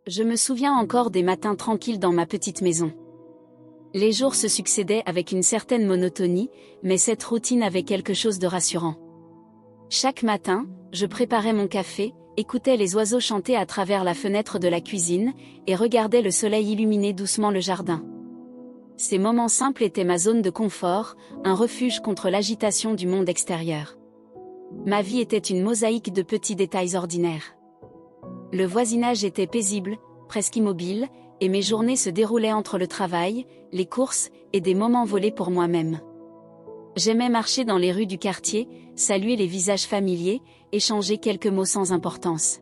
Je me souviens encore des matins tranquilles dans ma petite maison. Les jours se succédaient avec une certaine monotonie, mais cette routine avait quelque chose de rassurant. Chaque matin, je préparais mon café, écoutais les oiseaux chanter à travers la fenêtre de la cuisine, et regardais le soleil illuminer doucement le jardin. Ces moments simples étaient ma zone de confort, un refuge contre l'agitation du monde extérieur. Ma vie était une mosaïque de petits détails ordinaires. Le voisinage était paisible, presque immobile, et mes journées se déroulaient entre le travail, les courses, et des moments volés pour moi-même. J'aimais marcher dans les rues du quartier, saluer les visages familiers, échanger quelques mots sans importance.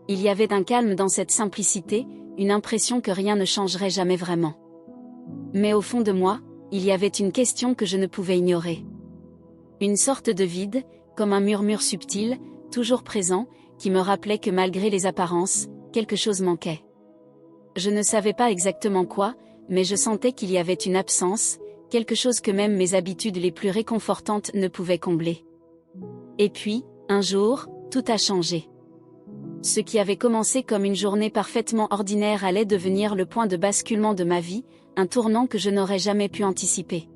Il y avait un calme dans cette simplicité, une impression que rien ne changerait jamais vraiment. Mais au fond de moi, il y avait une question que je ne pouvais ignorer. Une sorte de vide, comme un murmure subtil, toujours présent, qui me rappelait que malgré les apparences, quelque chose manquait. Je ne savais pas exactement quoi, mais je sentais qu'il y avait une absence, quelque chose que même mes habitudes les plus réconfortantes ne pouvaient combler. Et puis, un jour, tout a changé. Ce qui avait commencé comme une journée parfaitement ordinaire allait devenir le point de basculement de ma vie, un tournant que je n'aurais jamais pu anticiper.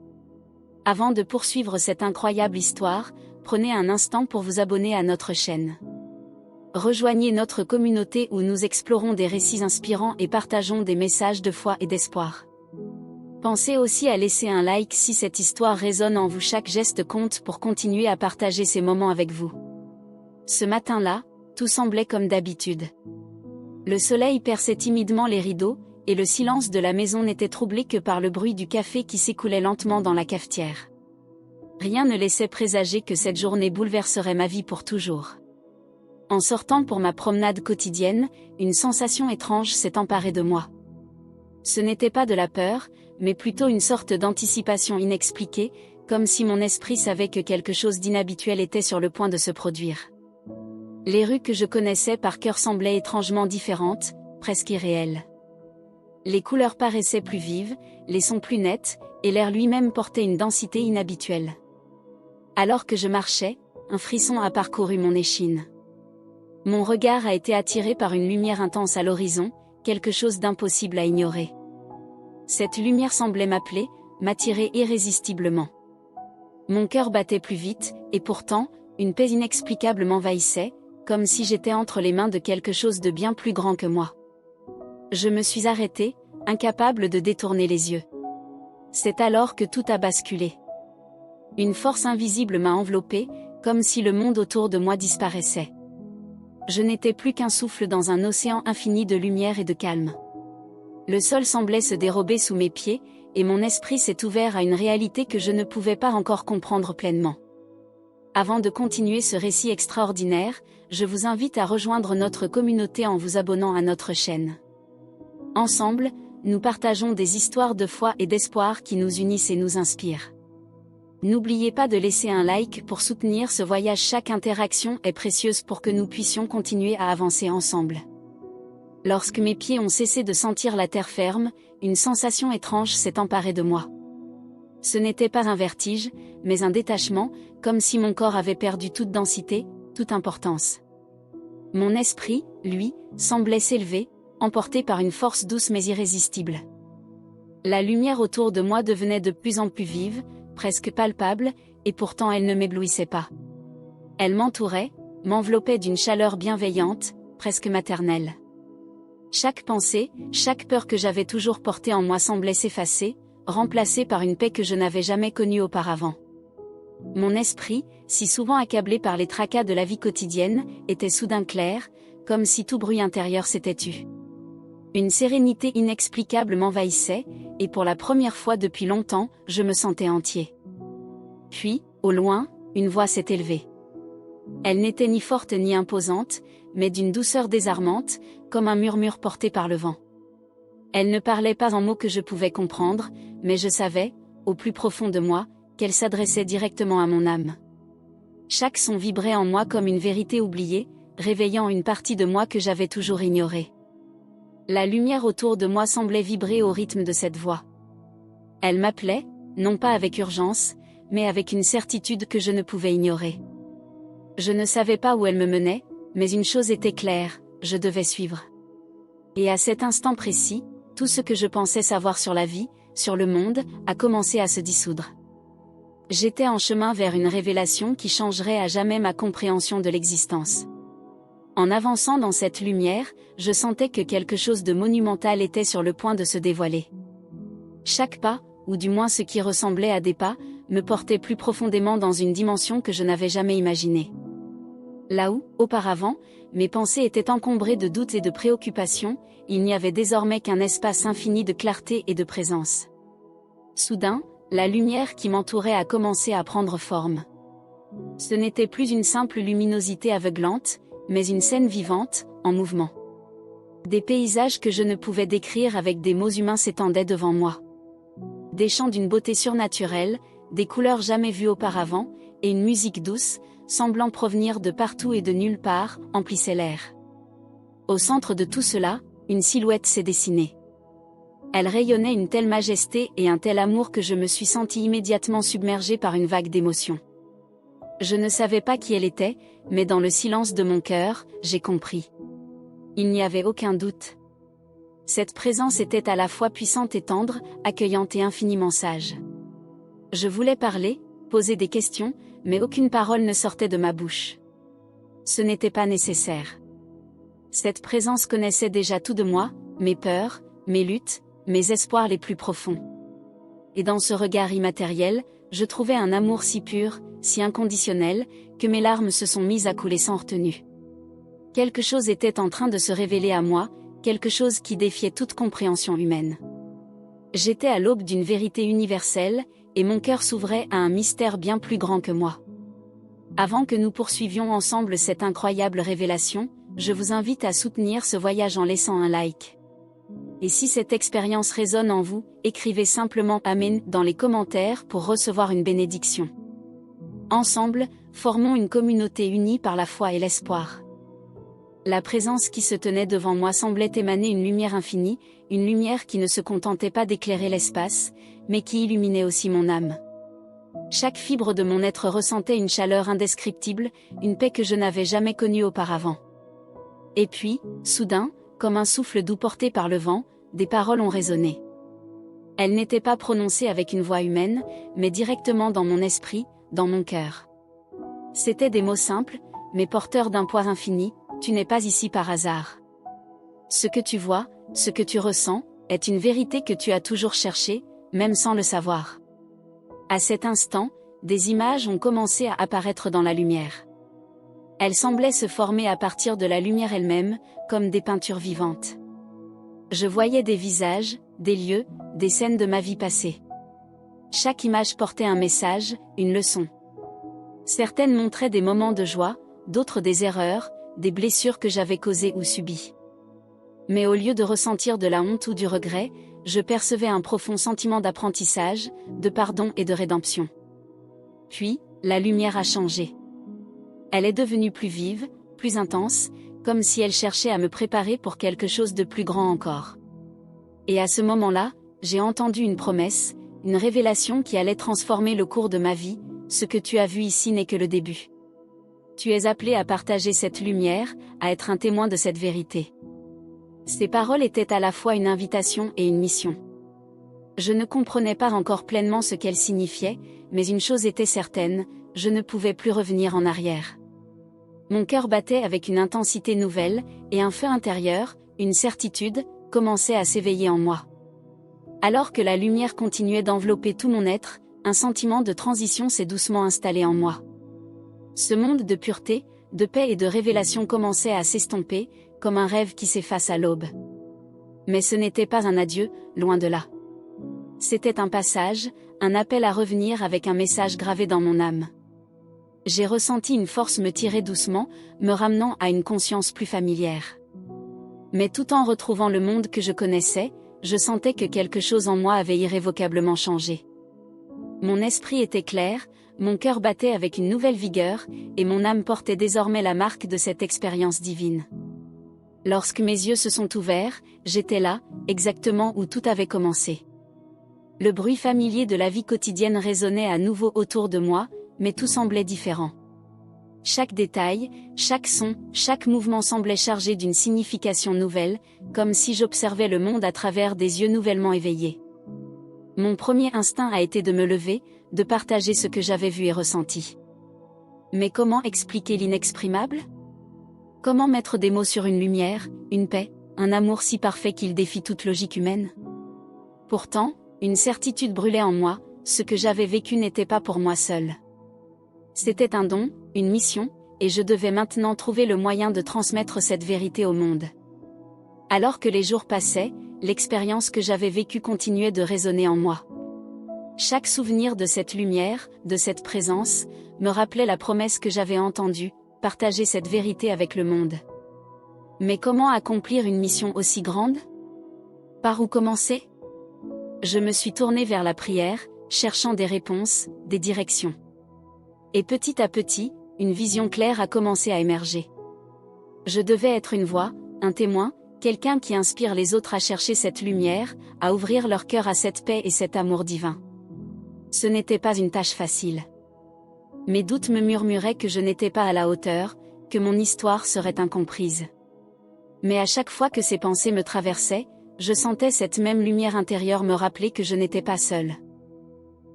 Avant de poursuivre cette incroyable histoire, prenez un instant pour vous abonner à notre chaîne. Rejoignez notre communauté où nous explorons des récits inspirants et partageons des messages de foi et d'espoir. Pensez aussi à laisser un like si cette histoire résonne en vous. Chaque geste compte pour continuer à partager ces moments avec vous. Ce matin-là, tout semblait comme d'habitude. Le soleil perçait timidement les rideaux, et le silence de la maison n'était troublé que par le bruit du café qui s'écoulait lentement dans la cafetière. Rien ne laissait présager que cette journée bouleverserait ma vie pour toujours. En sortant pour ma promenade quotidienne, une sensation étrange s'est emparée de moi. Ce n'était pas de la peur, mais plutôt une sorte d'anticipation inexpliquée, comme si mon esprit savait que quelque chose d'inhabituel était sur le point de se produire. Les rues que je connaissais par cœur semblaient étrangement différentes, presque irréelles. Les couleurs paraissaient plus vives, les sons plus nets, et l'air lui-même portait une densité inhabituelle. Alors que je marchais, un frisson a parcouru mon échine. Mon regard a été attiré par une lumière intense à l'horizon, quelque chose d'impossible à ignorer. Cette lumière semblait m'appeler, m'attirer irrésistiblement. Mon cœur battait plus vite, et pourtant, une paix inexplicable m'envahissait, comme si j'étais entre les mains de quelque chose de bien plus grand que moi. Je me suis arrêtée, incapable de détourner les yeux. C'est alors que tout a basculé. Une force invisible m'a enveloppée, comme si le monde autour de moi disparaissait. Je n'étais plus qu'un souffle dans un océan infini de lumière et de calme. Le sol semblait se dérober sous mes pieds, et mon esprit s'est ouvert à une réalité que je ne pouvais pas encore comprendre pleinement. Avant de continuer ce récit extraordinaire, je vous invite à rejoindre notre communauté en vous abonnant à notre chaîne. Ensemble, nous partageons des histoires de foi et d'espoir qui nous unissent et nous inspirent. N'oubliez pas de laisser un like pour soutenir ce voyage. Chaque interaction est précieuse pour que nous puissions continuer à avancer ensemble. Lorsque mes pieds ont cessé de sentir la terre ferme, une sensation étrange s'est emparée de moi. Ce n'était pas un vertige, mais un détachement, comme si mon corps avait perdu toute densité, toute importance. Mon esprit, lui, semblait s'élever, emporté par une force douce mais irrésistible. La lumière autour de moi devenait de plus en plus vive, presque palpable, et pourtant elle ne m'éblouissait pas. Elle m'entourait, m'enveloppait d'une chaleur bienveillante, presque maternelle. Chaque pensée, chaque peur que j'avais toujours portée en moi semblait s'effacer, remplacée par une paix que je n'avais jamais connue auparavant. Mon esprit, si souvent accablé par les tracas de la vie quotidienne, était soudain clair, comme si tout bruit intérieur s'était tu. Une sérénité inexplicable m'envahissait, et pour la première fois depuis longtemps, je me sentais entier. Puis, au loin, une voix s'est élevée. Elle n'était ni forte ni imposante, mais d'une douceur désarmante, comme un murmure porté par le vent. Elle ne parlait pas en mots que je pouvais comprendre, mais je savais, au plus profond de moi, qu'elle s'adressait directement à mon âme. Chaque son vibrait en moi comme une vérité oubliée, réveillant une partie de moi que j'avais toujours ignorée. La lumière autour de moi semblait vibrer au rythme de cette voix. Elle m'appelait, non pas avec urgence, mais avec une certitude que je ne pouvais ignorer. Je ne savais pas où elle me menait, mais une chose était claire, je devais suivre. Et à cet instant précis, tout ce que je pensais savoir sur la vie, sur le monde, a commencé à se dissoudre. J'étais en chemin vers une révélation qui changerait à jamais ma compréhension de l'existence. En avançant dans cette lumière, je sentais que quelque chose de monumental était sur le point de se dévoiler. Chaque pas, ou du moins ce qui ressemblait à des pas, me portait plus profondément dans une dimension que je n'avais jamais imaginée. Là où, auparavant, mes pensées étaient encombrées de doutes et de préoccupations, il n'y avait désormais qu'un espace infini de clarté et de présence. Soudain, la lumière qui m'entourait a commencé à prendre forme. Ce n'était plus une simple luminosité aveuglante, mais une scène vivante, en mouvement. Des paysages que je ne pouvais décrire avec des mots humains s'étendaient devant moi. Des chants d'une beauté surnaturelle, des couleurs jamais vues auparavant, et une musique douce, semblant provenir de partout et de nulle part, emplissait l'air. Au centre de tout cela, une silhouette s'est dessinée. Elle rayonnait une telle majesté et un tel amour que je me suis sentie immédiatement submergée par une vague d'émotions. Je ne savais pas qui elle était, mais dans le silence de mon cœur, j'ai compris. Il n'y avait aucun doute. Cette présence était à la fois puissante et tendre, accueillante et infiniment sage. Je voulais parler, poser des questions, mais aucune parole ne sortait de ma bouche. Ce n'était pas nécessaire. Cette présence connaissait déjà tout de moi, mes peurs, mes luttes, mes espoirs les plus profonds. Et dans ce regard immatériel, je trouvais un amour si pur, si inconditionnel, que mes larmes se sont mises à couler sans retenue. Quelque chose était en train de se révéler à moi, quelque chose qui défiait toute compréhension humaine. J'étais à l'aube d'une vérité universelle, et mon cœur s'ouvrait à un mystère bien plus grand que moi. Avant que nous poursuivions ensemble cette incroyable révélation, je vous invite à soutenir ce voyage en laissant un like. Et si cette expérience résonne en vous, écrivez simplement Amen dans les commentaires pour recevoir une bénédiction. Ensemble, formons une communauté unie par la foi et l'espoir. La présence qui se tenait devant moi semblait émaner une lumière infinie, une lumière qui ne se contentait pas d'éclairer l'espace, mais qui illuminait aussi mon âme. Chaque fibre de mon être ressentait une chaleur indescriptible, une paix que je n'avais jamais connue auparavant. Et puis, soudain, comme un souffle doux porté par le vent, des paroles ont résonné. Elles n'étaient pas prononcées avec une voix humaine, mais directement dans mon esprit, dans mon cœur. C'étaient des mots simples, mais porteurs d'un poids infini: tu n'es pas ici par hasard. Ce que tu vois, ce que tu ressens, est une vérité que tu as toujours cherchée, même sans le savoir. À cet instant, des images ont commencé à apparaître dans la lumière. Elles semblaient se former à partir de la lumière elle-même, comme des peintures vivantes. Je voyais des visages, des lieux, des scènes de ma vie passée. Chaque image portait un message, une leçon. Certaines montraient des moments de joie, d'autres des erreurs, des blessures que j'avais causées ou subies. Mais au lieu de ressentir de la honte ou du regret, je percevais un profond sentiment d'apprentissage, de pardon et de rédemption. Puis, la lumière a changé. Elle est devenue plus vive, plus intense, comme si elle cherchait à me préparer pour quelque chose de plus grand encore. Et à ce moment-là, j'ai entendu une promesse, une révélation qui allait transformer le cours de ma vie: ce que tu as vu ici n'est que le début. Tu es appelé à partager cette lumière, à être un témoin de cette vérité. Ces paroles étaient à la fois une invitation et une mission. Je ne comprenais pas encore pleinement ce qu'elles signifiaient, mais une chose était certaine, je ne pouvais plus revenir en arrière. Mon cœur battait avec une intensité nouvelle, et un feu intérieur, une certitude, commençait à s'éveiller en moi. Alors que la lumière continuait d'envelopper tout mon être, un sentiment de transition s'est doucement installé en moi. Ce monde de pureté, de paix et de révélation commençait à s'estomper, comme un rêve qui s'efface à l'aube. Mais ce n'était pas un adieu, loin de là. C'était un passage, un appel à revenir avec un message gravé dans mon âme. J'ai ressenti une force me tirer doucement, me ramenant à une conscience plus familière. Mais tout en retrouvant le monde que je connaissais, je sentais que quelque chose en moi avait irrévocablement changé. Mon esprit était clair, mon cœur battait avec une nouvelle vigueur, et mon âme portait désormais la marque de cette expérience divine. Lorsque mes yeux se sont ouverts, j'étais là, exactement où tout avait commencé. Le bruit familier de la vie quotidienne résonnait à nouveau autour de moi, mais tout semblait différent. Chaque détail, chaque son, chaque mouvement semblait chargé d'une signification nouvelle, comme si j'observais le monde à travers des yeux nouvellement éveillés. Mon premier instinct a été de me lever, de partager ce que j'avais vu et ressenti. Mais comment expliquer l'inexprimable? Comment mettre des mots sur une lumière, une paix, un amour si parfait qu'il défie toute logique humaine? Pourtant, une certitude brûlait en moi, ce que j'avais vécu n'était pas pour moi seul. C'était un don, une mission, et je devais maintenant trouver le moyen de transmettre cette vérité au monde. Alors que les jours passaient, l'expérience que j'avais vécue continuait de résonner en moi. Chaque souvenir de cette lumière, de cette présence, me rappelait la promesse que j'avais entendue, partager cette vérité avec le monde. Mais comment accomplir une mission aussi grande? Par où commencer? Je me suis tournée vers la prière, cherchant des réponses, des directions. Et petit à petit, une vision claire a commencé à émerger. Je devais être une voix, un témoin, quelqu'un qui inspire les autres à chercher cette lumière, à ouvrir leur cœur à cette paix et cet amour divin. Ce n'était pas une tâche facile. Mes doutes me murmuraient que je n'étais pas à la hauteur, que mon histoire serait incomprise. Mais à chaque fois que ces pensées me traversaient, je sentais cette même lumière intérieure me rappeler que je n'étais pas seule.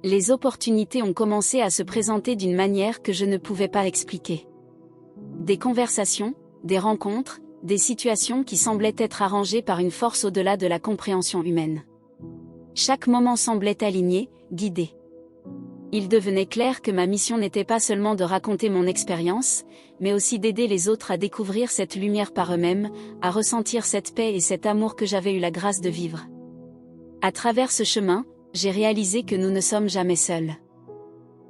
Les opportunités ont commencé à se présenter d'une manière que je ne pouvais pas expliquer. Des conversations, des rencontres, des situations qui semblaient être arrangées par une force au-delà de la compréhension humaine. Chaque moment semblait aligné, guidé. Il devenait clair que ma mission n'était pas seulement de raconter mon expérience, mais aussi d'aider les autres à découvrir cette lumière par eux-mêmes, à ressentir cette paix et cet amour que j'avais eu la grâce de vivre. À travers ce chemin, j'ai réalisé que nous ne sommes jamais seuls.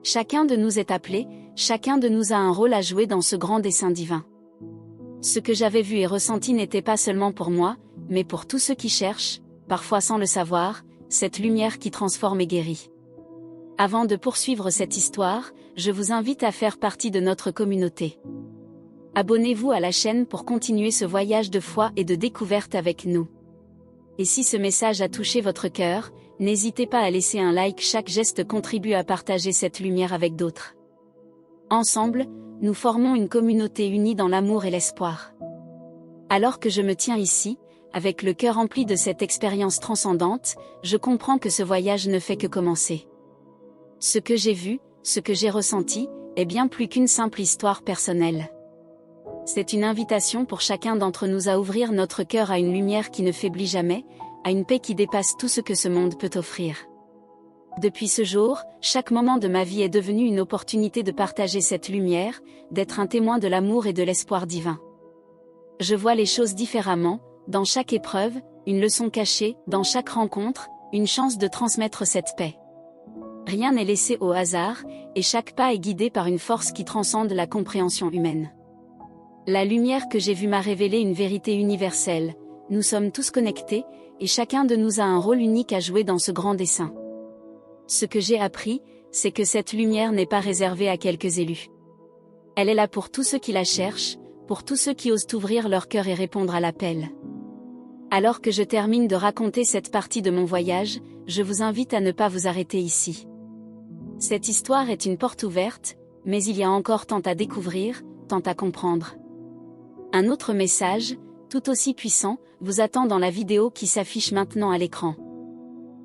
Chacun de nous est appelé, chacun de nous a un rôle à jouer dans ce grand dessein divin. Ce que j'avais vu et ressenti n'était pas seulement pour moi, mais pour tous ceux qui cherchent, parfois sans le savoir, cette lumière qui transforme et guérit. Avant de poursuivre cette histoire, je vous invite à faire partie de notre communauté. Abonnez-vous à la chaîne pour continuer ce voyage de foi et de découverte avec nous. Et si ce message a touché votre cœur, n'hésitez pas à laisser un like, chaque geste contribue à partager cette lumière avec d'autres. Ensemble, nous formons une communauté unie dans l'amour et l'espoir. Alors que je me tiens ici, avec le cœur rempli de cette expérience transcendante, je comprends que ce voyage ne fait que commencer. Ce que j'ai vu, ce que j'ai ressenti, est bien plus qu'une simple histoire personnelle. C'est une invitation pour chacun d'entre nous à ouvrir notre cœur à une lumière qui ne faiblit jamais, à une paix qui dépasse tout ce que ce monde peut offrir. Depuis ce jour, chaque moment de ma vie est devenu une opportunité de partager cette lumière, d'être un témoin de l'amour et de l'espoir divin. Je vois les choses différemment, dans chaque épreuve, une leçon cachée, dans chaque rencontre, une chance de transmettre cette paix. Rien n'est laissé au hasard, et chaque pas est guidé par une force qui transcende la compréhension humaine. La lumière que j'ai vue m'a révélé une vérité universelle: nous sommes tous connectés, et chacun de nous a un rôle unique à jouer dans ce grand dessein. Ce que j'ai appris, c'est que cette lumière n'est pas réservée à quelques élus. Elle est là pour tous ceux qui la cherchent, pour tous ceux qui osent ouvrir leur cœur et répondre à l'appel. Alors que je termine de raconter cette partie de mon voyage, je vous invite à ne pas vous arrêter ici. Cette histoire est une porte ouverte, mais il y a encore tant à découvrir, tant à comprendre. Un autre message, tout aussi puissant, vous attend dans la vidéo qui s'affiche maintenant à l'écran.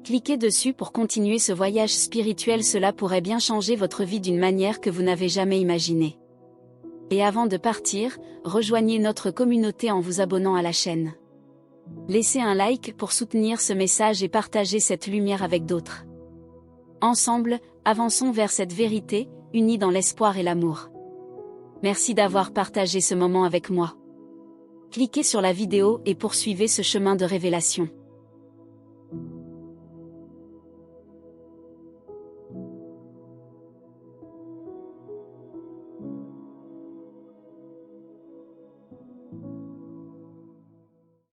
Cliquez dessus pour continuer ce voyage spirituel, cela pourrait bien changer votre vie d'une manière que vous n'avez jamais imaginée. Et avant de partir, rejoignez notre communauté en vous abonnant à la chaîne. Laissez un like pour soutenir ce message et partagez cette lumière avec d'autres. Ensemble, avançons vers cette vérité, unis dans l'espoir et l'amour. Merci d'avoir partagé ce moment avec moi. Cliquez sur la vidéo et poursuivez ce chemin de révélation.